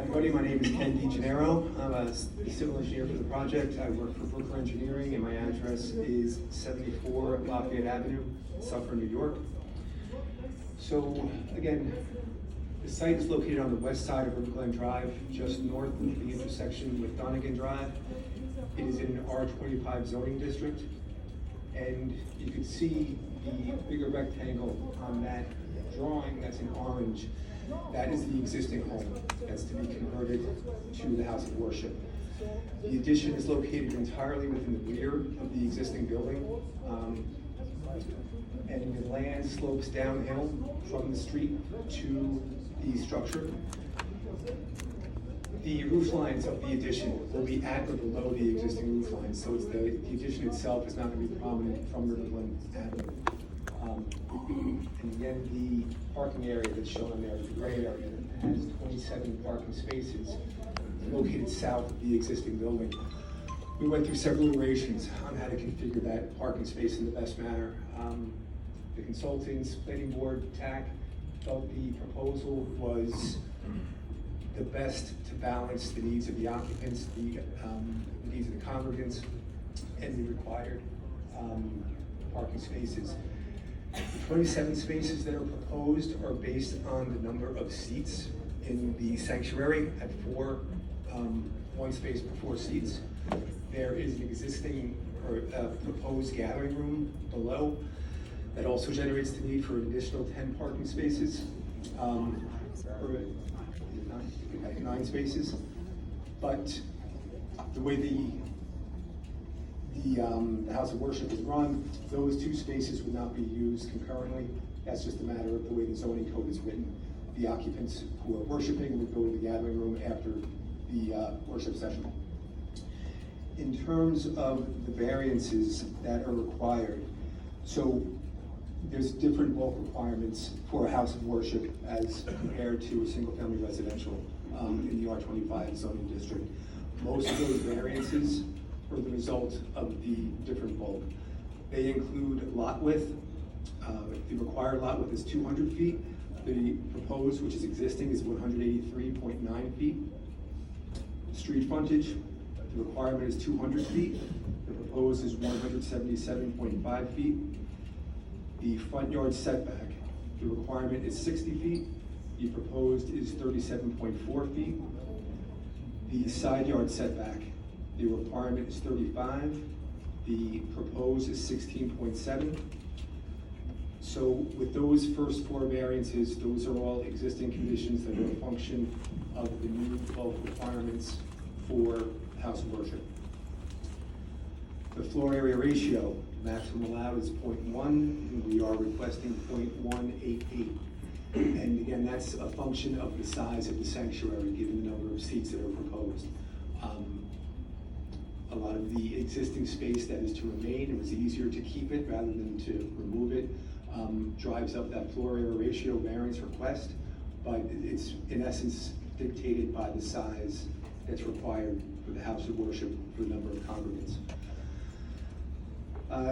everybody. My name is Ken DeGennaro. I'm a civil engineer for the project. I work for Brooker Engineering, and my address is 74 Lafayette Avenue, Suffern, New York. So, again, the site is located on the west side of River Glen Drive, just north of the intersection with Donegan Drive. It is in an R25 zoning district, and you can see the bigger rectangle on that drawing that's in orange. That is the existing home that's to be converted to the house of worship. The addition is located entirely within the rear of the existing building, and the land slopes downhill from the street to the structure. The roof lines of the addition will be at or below the existing roof lines, so it's the addition itself is not going to be prominent from River Glen Avenue. And again, the parking area that's shown on there, the gray area, has 27 parking spaces located south of the existing building. We went through several iterations on how to configure that parking space in the best manner. The consultants, planning board, TAC, felt the proposal was the best to balance the needs of the occupants, the needs of the congregants, and the required parking spaces. The 27 spaces that are proposed are based on the number of seats in the sanctuary at one space per 4 seats. There is an existing or proposed gathering room below that also generates the need for an additional 10 parking spaces, or 9 spaces. But the way the house of worship is run, those 2 spaces would not be used concurrently. That's just a matter of the way the zoning code is written. The occupants who are worshiping would go to the gathering room after the worship session. In terms of the variances that are required, so there's different bulk requirements for a house of worship as compared to a single-family residential in the R25 zoning district. Most of those variances are the result of the different bulk. They include lot width. The required lot width is 200 feet. The proposed, which is existing, is 183.9 feet. Street frontage, the requirement is 200 feet. The proposed is 177.5 feet. The front yard setback, the requirement is 60 feet. The proposed is 37.4 feet. The side yard setback, the requirement is 35. The proposed is 16.7. So with those first 4 variances, those are all existing conditions that are a function of the new bulk requirements for house of worship. The floor area ratio, maximum allowed is 0.1, and we are requesting 0.188. And again, that's a function of the size of the sanctuary, given the number of seats that are proposed. A lot of the existing space that is to remain, it was easier to keep it rather than to remove it, drives up that floor area ratio variance request, but it's in essence dictated by the size that's required for the house of worship for the number of congregants.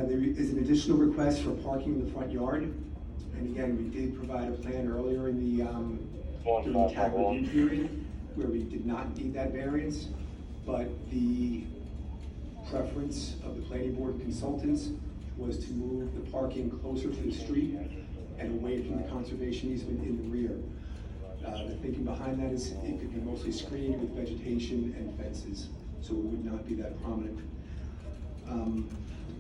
There is an additional request for parking in the front yard. And again, we did provide a plan earlier in the during the TAC review period where we did not need that variance, but the preference of the planning board consultants was to move the parking closer to the street and away from the conservation easement in the rear. The thinking behind that is it could be mostly screened with vegetation and fences, so it would not be that prominent.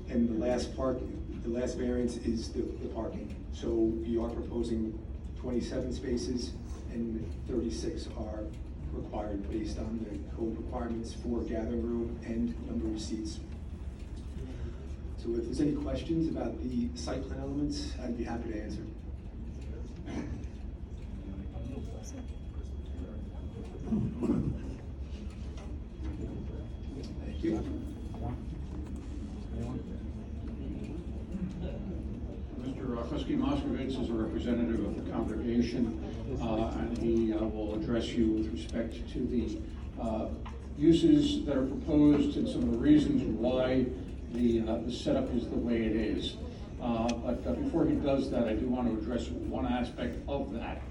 And the last variance is the parking. So we are proposing 27 spaces and 36 are required based on the code requirements for gathering room and number of seats. So if there's any questions about the site plan elements, I'd be happy to answer. Thank you. Mr. Husky Moskovitz is a representative of the congregation, and he will address you with respect to the uses that are proposed and some of the reasons why the setup is the way it is. But before he does that, I do want to address one aspect of that.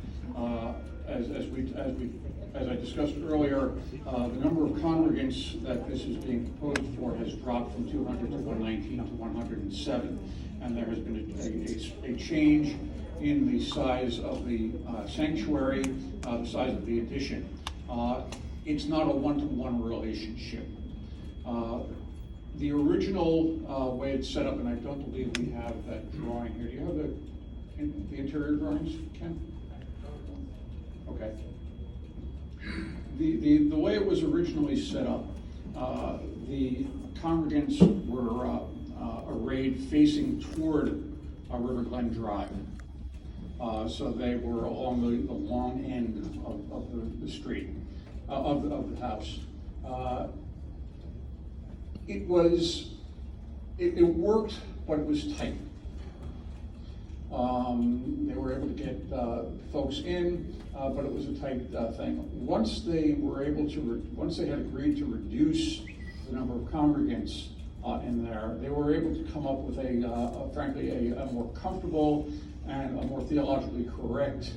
as I discussed earlier, the number of congregants that this is being proposed for has dropped from 200 to 119 to 107, and there has been a change in the size of the sanctuary, the size of the addition. It's not a one-to-one relationship. The original way it's set up, and I don't believe we have that drawing here. Do you have the interior drawings, Ken? Okay. The way it was originally set up, the congregants were arrayed facing toward River Glen Drive. So they were along the long end of the street, of the house. It worked, but it was tight. They were able to get folks in, but it was a tight thing. Once they had agreed to reduce the number of congregants in there, they were able to come up with frankly, a more comfortable and a more theologically correct,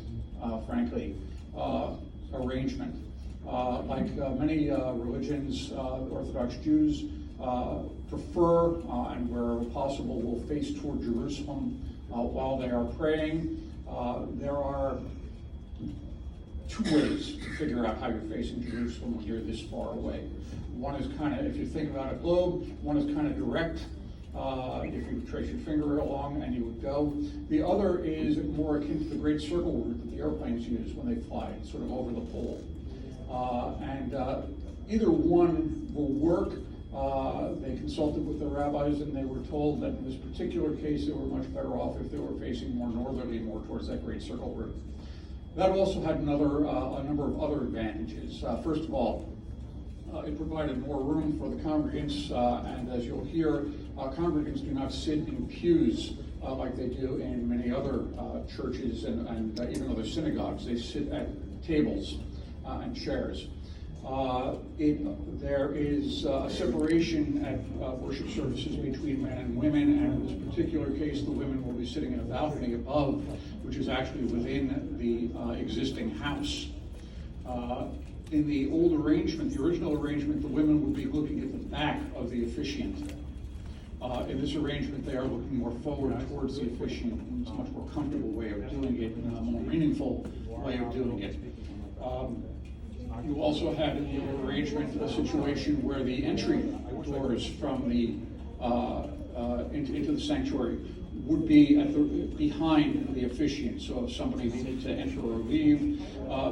arrangement. Like many religions, Orthodox Jews prefer, and where possible will face toward Jerusalem while they are praying. There are two ways to figure out how you're facing Jerusalem when you're this far away. One is kind of, if you think about a globe, one is kind of direct. If you trace your finger along and you would go. The other is more akin to the great circle route that the airplanes use when they fly, sort of over the pole. Either one will work. They consulted with the rabbis and they were told that in this particular case they were much better off if they were facing more northerly, more towards that great circle route. That also had a number of other advantages. First of all, it provided more room for the congregants, and as you'll hear, congregants do not sit in pews like they do in many other churches and even other synagogues. They sit at tables and chairs. There is a separation at worship services between men and women, and in this particular case, the women will be sitting in a balcony above, which is actually within the existing house. In the old arrangement, the original arrangement, the women would be looking at the back of the officiant. In this arrangement, they are looking more forward towards the officiant. It's a much more comfortable way of doing it, and a more meaningful way of doing it. You also had in the old arrangement a situation where the entry doors from the into the sanctuary would be behind the officiant. So if somebody needed to enter or leave,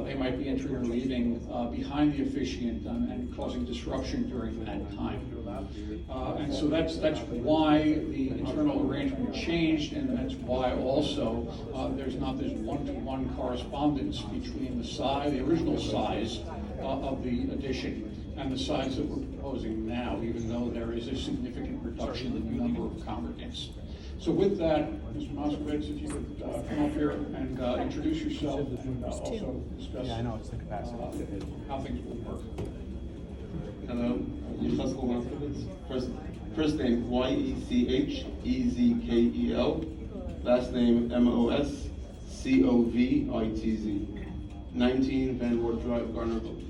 they might be entering or leaving behind the officiant and causing disruption during that time. And so that's why the internal arrangement changed, and that's why also there's not this one-to-one correspondence between the original size of the addition and the size that we're proposing now, even though there is a significant reduction in the number of congregants. So with that, Mr. Moskowitz, if you could come up here and introduce yourself and also discuss how things will work. Hello, Yechezkel Moskowitz. First name Yechezkel, last name Moscovitz, 19 Van Wert Drive, Garnerville.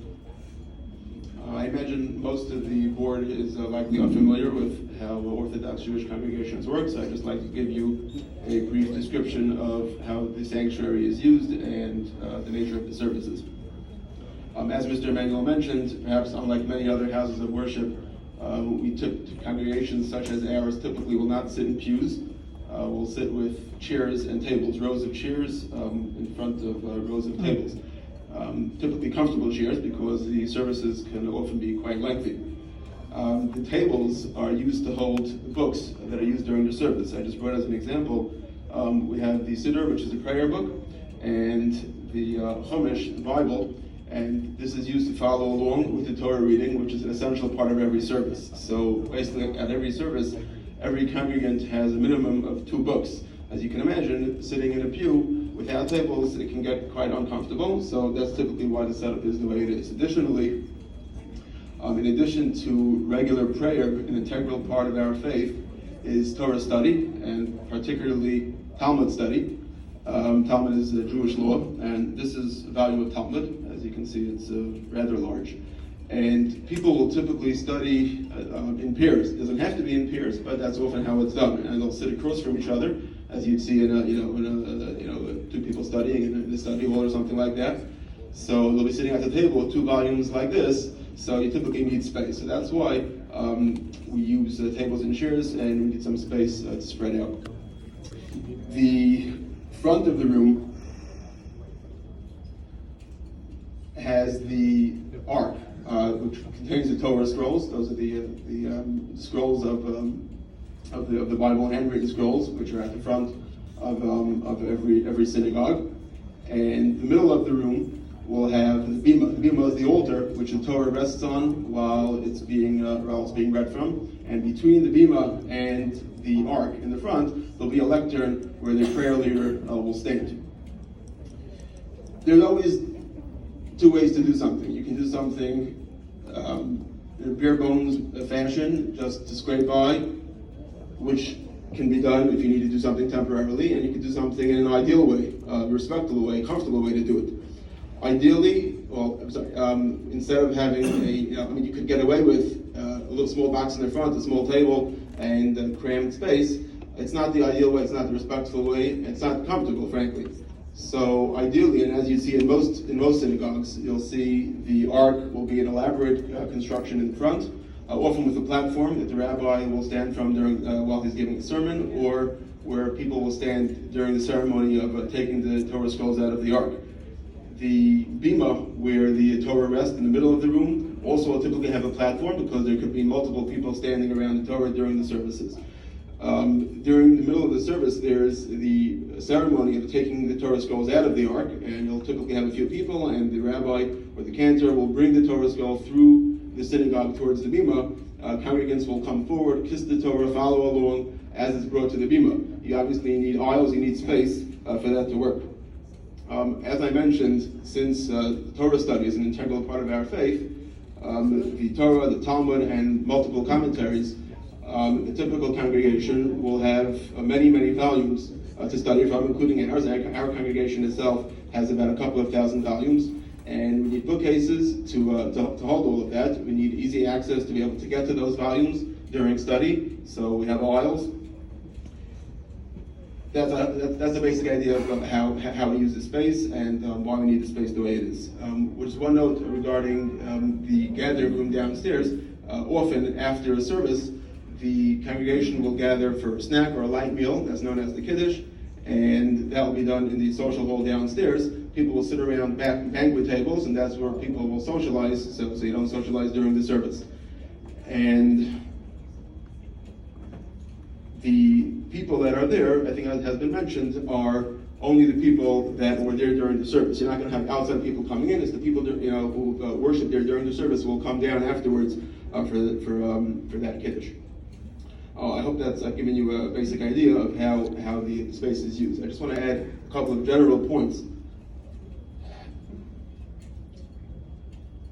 I imagine most of the board is likely unfamiliar with how Orthodox Jewish congregations work, so I'd just like to give you a brief description of how the sanctuary is used and the nature of the services. As Mr. Emanuel mentioned, perhaps unlike many other houses of worship, congregations such as ours typically will not sit in pews. We'll sit with chairs and tables, rows of chairs in front of rows of tables. Typically comfortable chairs because the services can often be quite lengthy. The tables are used to hold books that are used during the service. I just brought as an example, we have the Siddur, which is a prayer book, and the Chumash, the Bible, and this is used to follow along with the Torah reading, which is an essential part of every service. So basically at every service, every congregant has a minimum of 2 books. As you can imagine, sitting in a pew without tables, it can get quite uncomfortable, so that's typically why the setup is the way it is. Additionally, in addition to regular prayer, an integral part of our faith is Torah study, and particularly Talmud study. Talmud is Jewish law, and this is the value of Talmud. As you can see, it's rather large. And people will typically study in pairs. It doesn't have to be in pairs, but that's often how it's done. And they'll sit across from each other, as you'd see in two people studying in a study hall or something like that. So they'll be sitting at the table with two volumes like this. So you typically need space. So that's why we use tables and chairs, and we need some space to spread out. The front of the room has the ark, which contains the Torah scrolls. Those are the scrolls of the Bible, handwritten scrolls, which are at the front of every synagogue. And the middle of the room will have the bima. The bima is the altar which the Torah rests on while it's being read from. And between the bima and the ark in the front, there'll be a lectern where the prayer leader will stand. There's always two ways to do something. You can do something in a bare bones fashion, just to scrape by, which can be done if you need to do something temporarily, and you can do something in an ideal way, respectable way, comfortable way to do it. Ideally, instead of having you could get away with a little small box in the front, a small table, and crammed space. It's not the ideal way, it's not the respectful way, it's not comfortable, frankly. So ideally, and as you see in most synagogues, you'll see the ark will be an elaborate construction in the front, often with a platform that the rabbi will stand from while he's giving a sermon, or where people will stand during the ceremony of taking the Torah scrolls out of the ark. The bima, where the Torah rests in the middle of the room, also will typically have a platform because there could be multiple people standing around the Torah during the services. During the middle of the service, there's the ceremony of taking the Torah scrolls out of the ark, and you'll typically have a few people, and the rabbi or the cantor will bring the Torah scroll through the synagogue towards the bima. Congregants will come forward, kiss the Torah, follow along as it's brought to the bima. You obviously need aisles, you need space for that to work. As I mentioned, since Torah study is an integral part of our faith, the Torah, the Talmud, and multiple commentaries, the typical congregation will have many volumes to study from, including ours. Our congregation itself has about a couple of thousand volumes, and we need bookcases to hold all of that. We need easy access to be able to get to those volumes during study, so we have aisles. That's the basic idea of how we use the space and why we need the space the way it is. Just one note regarding the gathering room downstairs. Often after a service, the congregation will gather for a snack or a light meal, that's known as the Kiddush, and that will be done in the social hall downstairs. People will sit around banquet tables, and that's where people will socialize, so you don't socialize during the service. And the people that are there, I think as has been mentioned, are only the people that were there during the service. You're not going to have outside people coming in. It's the people who worship there during the service will come down afterwards for that Kiddush. I hope that's given you a basic idea of how the space is used. I just want to add a couple of general points.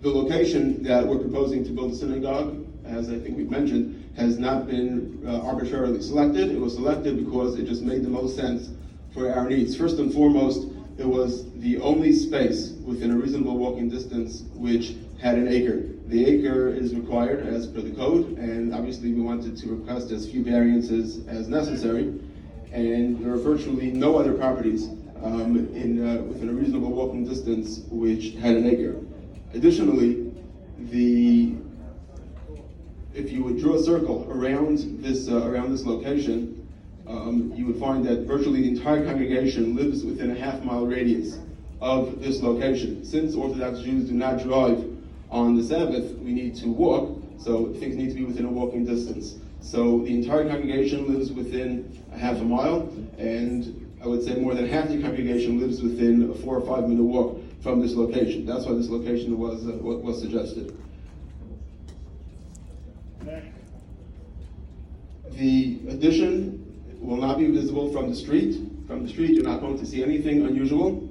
The location that we're proposing to build a synagogue, as I think we've mentioned, has not been arbitrarily selected. It was selected because it just made the most sense for our needs. First and foremost, it was the only space within a reasonable walking distance which had an acre. The acre is required as per the code, and obviously we wanted to request as few variances as necessary. And there are virtually no other properties within a reasonable walking distance which had an acre. Additionally, if you would draw a circle around this location, you would find that virtually the entire congregation lives within a half-mile radius of this location. Since Orthodox Jews do not drive on the Sabbath, we need to walk, so things need to be within a walking distance. So the entire congregation lives within a half a mile, and I would say more than half the congregation lives within a 4 or 5 minute walk from this location. That's why this location was suggested. The addition will not be visible from the street. From the street, you're not going to see anything unusual.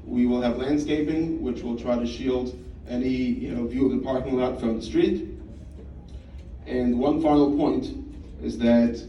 We will have landscaping, which will try to shield any view of the parking lot from the street. And one final point is that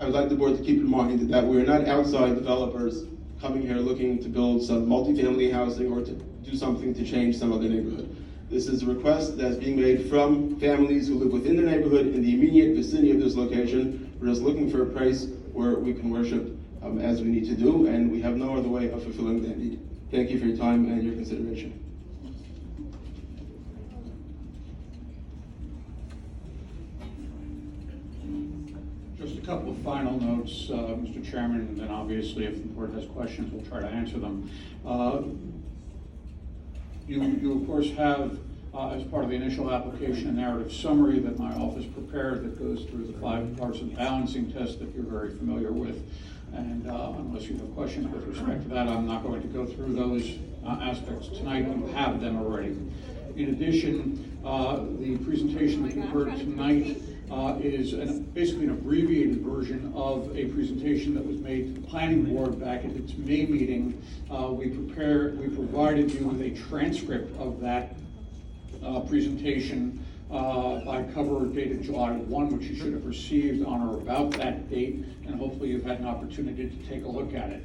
I would like the board to keep in mind that we're not outside developers coming here looking to build some multifamily housing or to do something to change some other neighborhood. This is a request that's being made from families who live within the neighborhood in the immediate vicinity of this location. We're just looking for a place where we can worship as we need to do, and we have no other way of fulfilling that need. Thank you for your time and your consideration. Just a couple of final notes, Mr. Chairman, and then obviously if the board has questions, we'll try to answer them. You of course have, as part of the initial application, a narrative summary that my office prepared that goes through the 5 parts of the balancing test that you're very familiar with. And unless you have questions with respect to that, I'm not going to go through those aspects tonight. You have them already. In addition, the presentation that you heard tonight is basically an abbreviated version of a presentation that was made to the planning board back at its May meeting. We provided you with a transcript of that presentation by cover dated July 1, which you should have received on or about that date, and hopefully you've had an opportunity to take a look at it.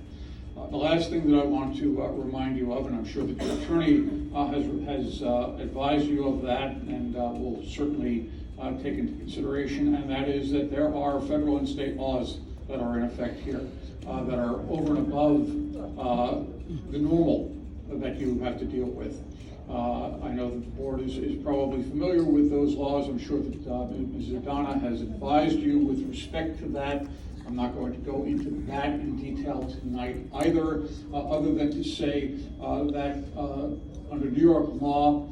The last thing that I want to remind you of, and I'm sure that the attorney has advised you of that, and will certainly take into consideration, and that is that there are federal and state laws that are in effect here that are over and above the normal that you have to deal with. I know that the board is probably familiar with those laws. I'm sure that Ms. Adana has advised you with respect to that. I'm not going to go into that in detail tonight either, other than to say that under New York law,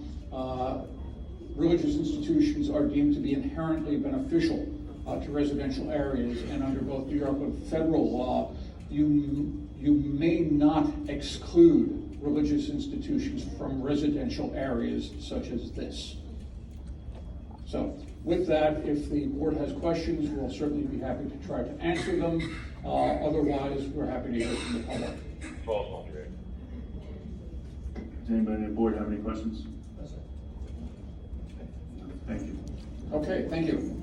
religious institutions are deemed to be inherently beneficial to residential areas, and under both New York and federal law, you may not exclude religious institutions from residential areas such as this. So with that, if the board has questions, we'll certainly be happy to try to answer them. Otherwise, we're happy to hear from the public. Does anybody on the board have any questions? Thank you. Okay, thank you.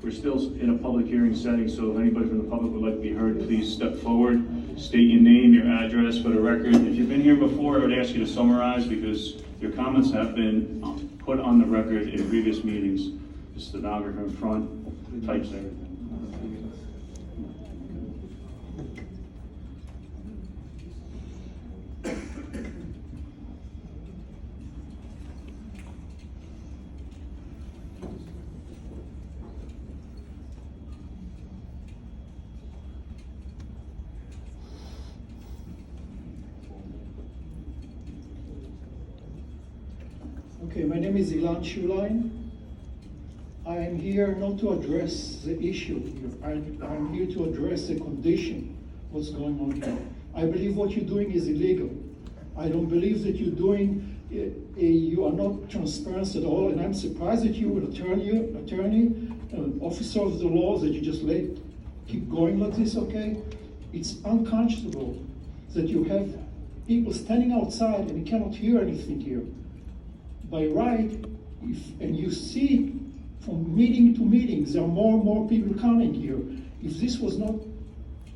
We're still in a public hearing setting, so if anybody from the public would like to be heard, please step forward, state your name, your address for the record. If you've been here before, I would ask you to summarize because your comments have been put on the record in previous meetings. The stenographer in front types everything. Okay, my name is Ilan Shuline. I am here not to address the issue here. I'm here to address the condition, what's going on here. I believe what you're doing is illegal. I don't believe that you're doing, you are not transparent at all, and I'm surprised that you, an attorney, an officer of the law, that you just keep going like this, okay? It's unconscionable that you have people standing outside and you cannot hear anything here. By right, and you see from meeting to meeting, there are more and more people coming here. If this was not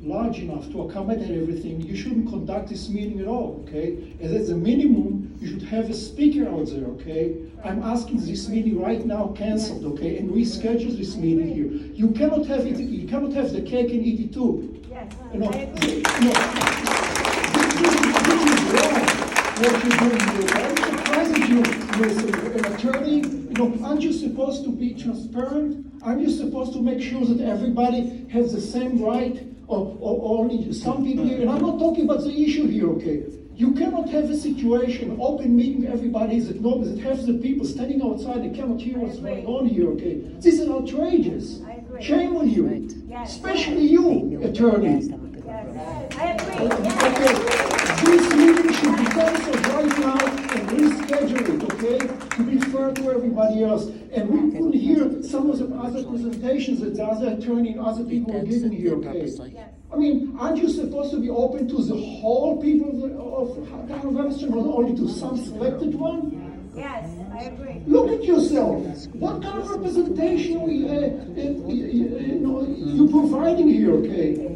large enough to accommodate everything, you shouldn't conduct this meeting at all, okay? As at the minimum, you should have a speaker out there, okay? I'm asking this meeting right now canceled, okay? And reschedule this meeting here. You cannot have it, you cannot have the cake and eat it too. Yes, You know, I agree. this is wrong, what you're doing here. I'm surprised that you're an attorney. You know, aren't you supposed to be transparent? Aren't you supposed to make sure that everybody has the same right? Or only some people here? And I'm not talking about the issue here, okay? You cannot have a situation, open meeting, everybody is at normal, that have the people standing outside and cannot hear what's going on here, okay? This is outrageous. I agree. Shame on you. Yes. Especially you, attorney. Yes, I agree, Okay, yes. this meeting should be canceled right now and reschedule it, okay? To be fair to everybody else. And we couldn't hear some of the other presentations that the other attorney and other people were giving here, okay? Yes. I mean, aren't you supposed to be open to the whole people of Haverstraw, not only to some selected one? Yes, I agree. Look at yourself. What kind of representation you're providing here, okay?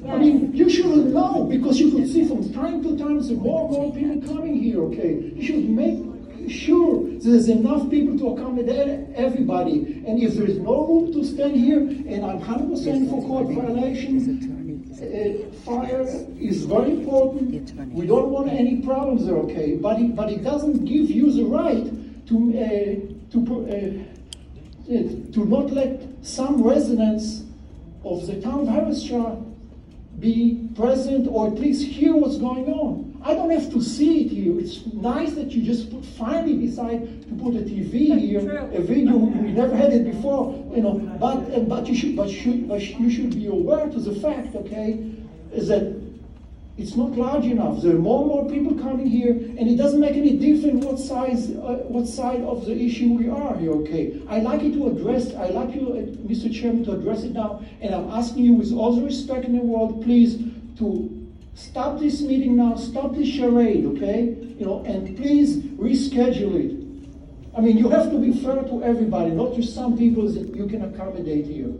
I mean, you should know, because you could see from time to time there are more and more people coming here, okay? You should make sure there's enough people to accommodate everybody. And if there is no room to stand here, and I'm 100% for code violations, fire is very important. We don't want any problems there, okay? But it doesn't give you the right to not let some residents of the town of Haverstraw be present or at least hear what's going on. I don't have to see it here. It's nice that you just finally decide to put a TV here, True. a video. We never had it before, but you should be aware to the fact, okay, is that it's not large enough. There are more and more people coming here, and it doesn't make any difference what side of the issue we are here, okay? I'd like you, Mr. Chairman, to address it now, and I'm asking you with all the respect in the world, please, to stop this meeting now, stop this charade, okay? And please reschedule it. I mean, you have to be fair to everybody, not just some people that you can accommodate here.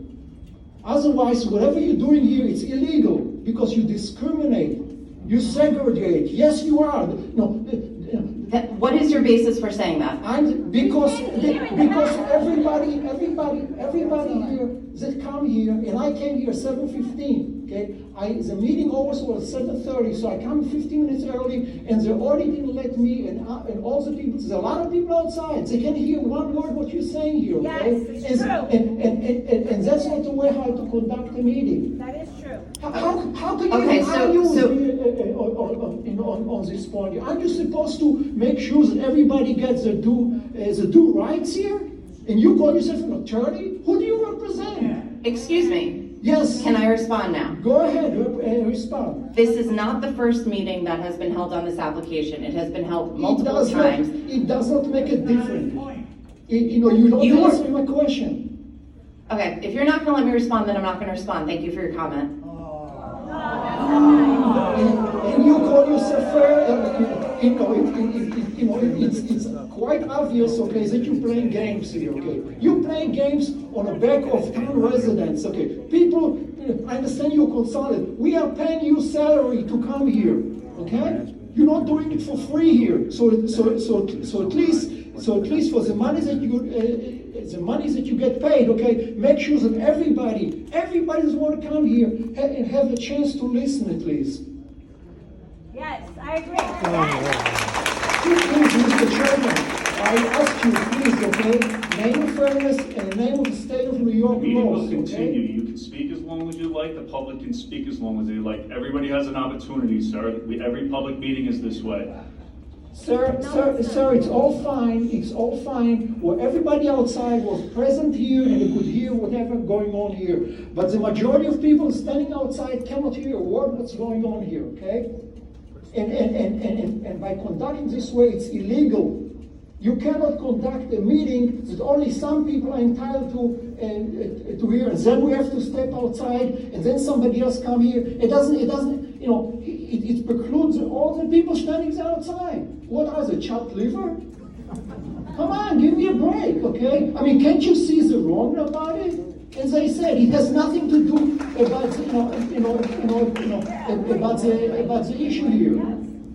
Otherwise, whatever you're doing here, it's illegal, because you discriminate, you segregate. Yes, you are. What is your basis for saying that? Because everybody here that come here, and I came here 7:15. Okay, the meeting always was 7:30, so I come 15 minutes early, and they already didn't let me and all the people. There's a lot of people outside. They can't hear one word what you're saying here. Okay? Yes, it's true. And that's not the way how to conduct a meeting. That is true. How can you Okay, argue so- on this point? Aren't you supposed to make sure that everybody gets the due rights here? And you call yourself an attorney? Who do you represent? Excuse me, Yes. can I respond now? Go ahead, respond. This is not the first meeting that has been held on this application. It has been held multiple It times. does not make a difference. You don't You are- answer my question. Okay, if you're not gonna let me respond, then I'm not gonna respond. Thank you for your comment. And you call yourself fair, it's quite obvious, okay, that you're playing games here, okay? You're playing games on the back of town residents, okay? People, I understand you're consulted. We are paying you salary to come here, okay? You're not doing it for free here. So at least for the money that you get paid, okay, make sure that everybody that want to come here and have a chance to listen at least. Yes, I agree. Yes. Please, Mr. Chairman, I ask you, please, okay, name of fairness and the name of the state of New The York meeting will laws, continue. okay? You can speak as long as you like. The public can speak as long as they like. Everybody has an opportunity, sir. Every public meeting is this way. Sir, it's all fine, Well, everybody outside was present here and they could hear whatever going on here. But the majority of people standing outside cannot hear a word what's going on here, okay? And by conducting this way, it's illegal. You cannot conduct a meeting that only some people are entitled to hear, and then we have to step outside, and then somebody else come here. It precludes all the people standing there outside. What are they, chopped liver? Come on, give me a break, okay? I mean, can't you see the wrong about it? As I said, it has nothing to do about about the issue here.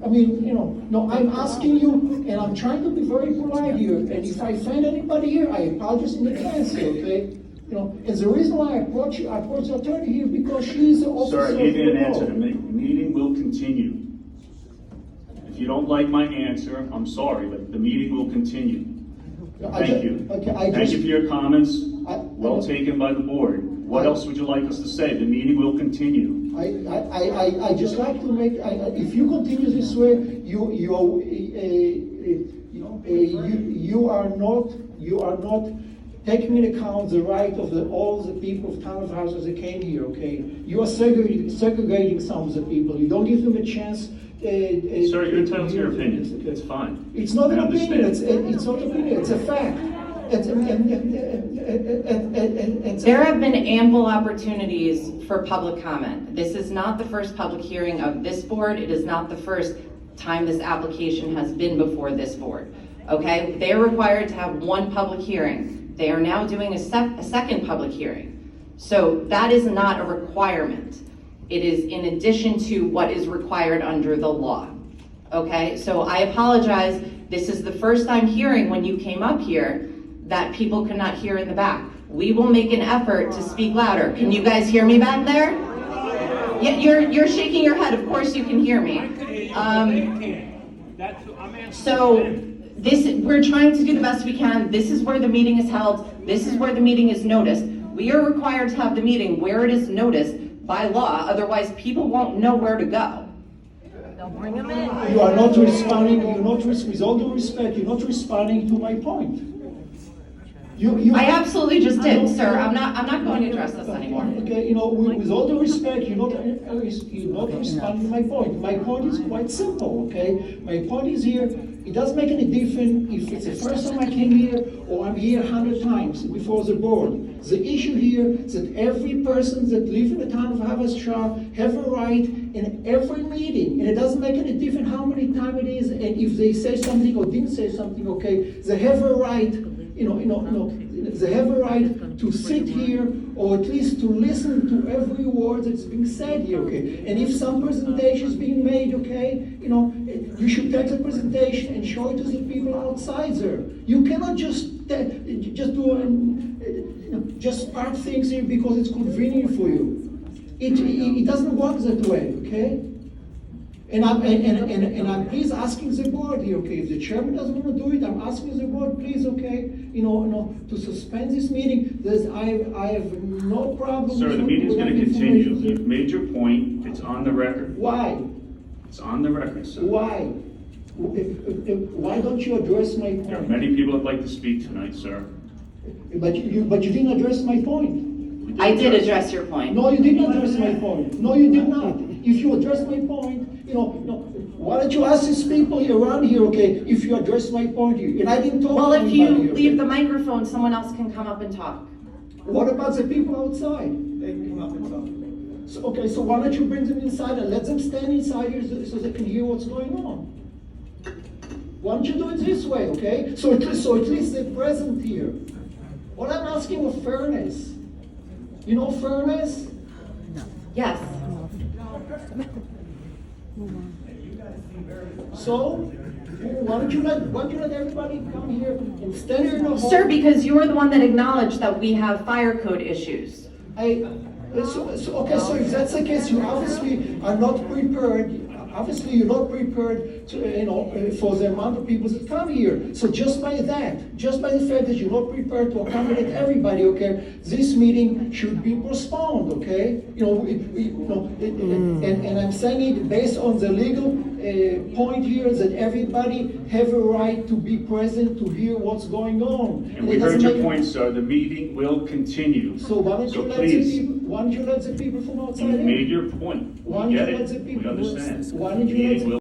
I mean, no, I'm asking you, and I'm trying to be very polite here. And if I offend anybody here, I apologize in advance, okay? And the reason why I approach the attorney here because she's the officer. Sir, I gave you of an the answer. law. The meeting will continue. If you don't like my answer, I'm sorry, but the meeting will continue. Thank you. Okay, Thank you for your comments. I- Well taken by the board. What else would you like us to say? The meeting will continue. I just like to make, if you continue this way, you are not taking into account the right of all the people of town of houses that came here, okay? You are segregating some of the people. You don't give them a chance. Sir, you're entitled to your opinion. It's fine. It's not an I opinion, understand. it's not an opinion, it's a fact. There have been ample opportunities for public comment. This is not the first public hearing of this board. It is not the first time this application has been before this board. okay? They're required to have one public hearing. They are now doing a second public hearing. So that is not a requirement. It is in addition to what is required under the law, okay? So I apologize, this is the first I'm hearing when you came up here that people could not hear in the back. We will make an effort to speak louder. Can you guys hear me back there? Yeah, you're shaking your head, of course you can hear me. So we're trying to do the best we can. This is where the meeting is held. This is where the meeting is noticed. We are required to have the meeting where it is noticed by law, otherwise people won't know where to go. You are not responding, with all due respect, you're not responding to my point. I absolutely just did, sir. I'm not going to address this anymore. Okay, with all due respect, you're not responding to my point. My point is quite simple, okay? My point is here, it doesn't make any difference if it's the first time I came here or I'm here 100 times before the board. The issue here is that every person that lives in the town of Haverstraw have a right in every meeting, and it doesn't make any difference how many times it is, and if they say something or didn't say something, okay, they have a right, they have a right to sit here or at least to listen to every word that's being said here, okay? And if some presentation is being made, okay, you should take the presentation and show it to the people outside there. You cannot just do just part things here because it's convenient for you. It doesn't work that way, okay? And I'm please asking the board here, okay? If the chairman doesn't want to do it, I'm asking the board, please, okay, to suspend this meeting. I have no problem. Sir, the meeting's going to continue. You've made your point. It's on the record. Why? It's on the record, sir. Why? Why don't you address my There are point? many people that'd like to speak tonight, sir. But you didn't address my point. I did address your point. No, you didn't address my point. No, you did not. If you address my point, why don't you ask these people around here, okay, if you address my point here? And I didn't talk Well, to if anybody you here, leave okay? the microphone, someone else can come up and talk. What about the people outside? They can come up and talk. So why don't you bring them inside and let them stand inside here so they can hear what's going on? Why don't you do it this way, okay? So at least they're present here. What I'm asking for fairness. You know fairness? Yes. So, why don't you let everybody come here and stand here in the hall? Sir, because you're the one that acknowledged that we have fire code issues. So if that's the case, you obviously are not prepared. Obviously, you're not prepared to, for the amount of people that come here. So just by that, just by the fact that you're not prepared to accommodate everybody, okay, this meeting should be postponed, okay? And I'm saying it based on the legal point here that everybody have a right to be present to hear what's going on. And we heard your point, sir. The meeting will continue. So why don't you let the people from outside You in? made your point. Why don't We you get let the it. people? We understand. Why don't you The let meeting the will